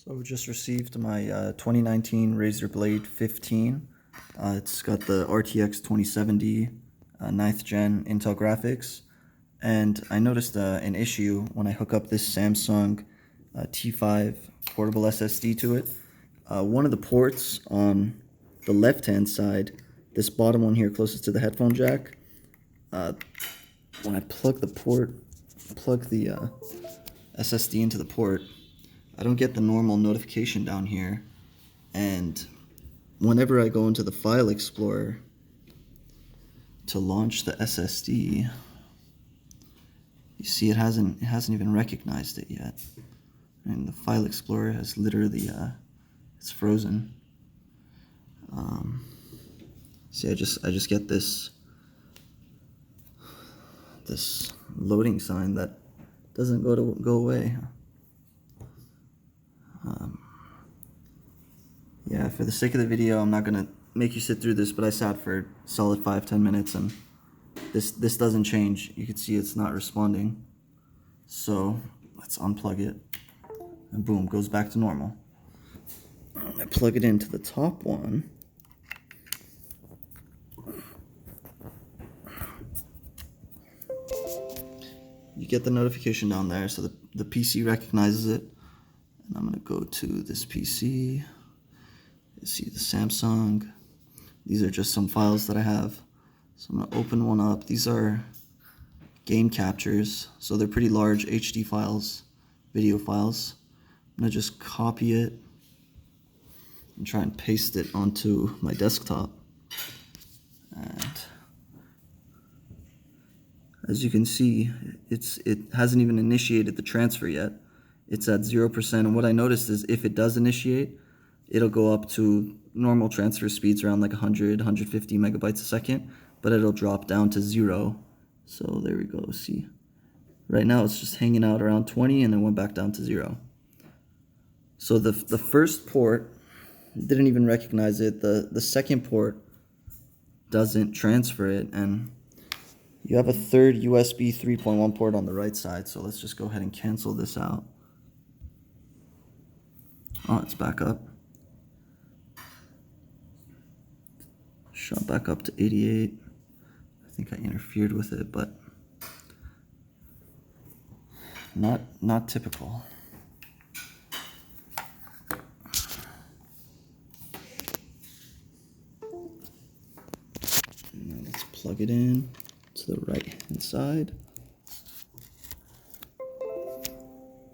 So just received my 2019 Razer Blade 15. It's got the RTX 2070 9th gen Intel graphics. And I noticed an issue when I hook up this Samsung T5 portable SSD to it. One of the ports on the left-hand side, this bottom one here closest to the headphone jack, when I plug the SSD into the port, I don't get the normal notification down here, and whenever I go into the file explorer to launch the SSD, you see it hasn't even recognized it yet. And the file explorer has literally it's frozen. See, I just get this loading sign that doesn't go away. Yeah, for the sake of the video, I'm not gonna make you sit through this, but I sat for a solid 5-10 minutes and this doesn't change. You can see it's not responding. So let's unplug it, and boom, goes back to normal. I plug it into the top one. You get the notification down there, so the PC recognizes it. And I'm gonna go to this PC. You see the Samsung. These are just some files that I have. So I'm gonna open one up. These are game captures, so they're pretty large HD files, video files. I'm gonna just copy it and try and paste it onto my desktop. And as you can see, it hasn't even initiated the transfer yet. It's at 0%, and what I noticed is if it does initiate, it'll go up to normal transfer speeds around like 100, 150 megabytes a second, but it'll drop down to 0. So there we go, see. Right now it's just hanging out around 20 and then went back down to 0. So the first port didn't even recognize it. The second port doesn't transfer it, and you have a third USB 3.1 port on the right side, so let's just go ahead and cancel this out. Oh, it's back up. Shot back up to 88. I think I interfered with it, but not typical. Now let's plug it in to the right hand side.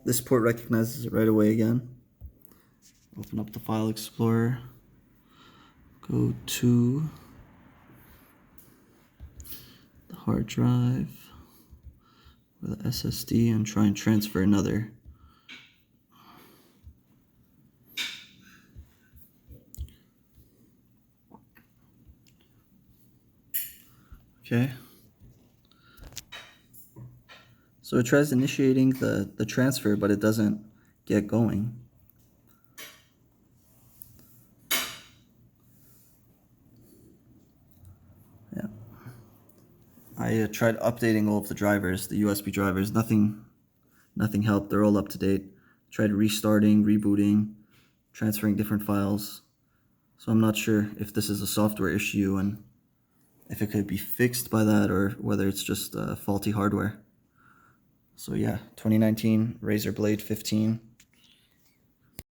This port recognizes it right away again. Open up the file explorer, go to the hard drive or the SSD and try and transfer another. Okay. So it tries initiating the transfer, but it doesn't get going. Yeah. I tried updating all of the drivers, the USB drivers. Nothing helped. They're all up to date. Tried restarting, rebooting, transferring different files. So I'm not sure if this is a software issue and if it could be fixed by that or whether it's just faulty hardware. So yeah, 2019 Razer Blade 15.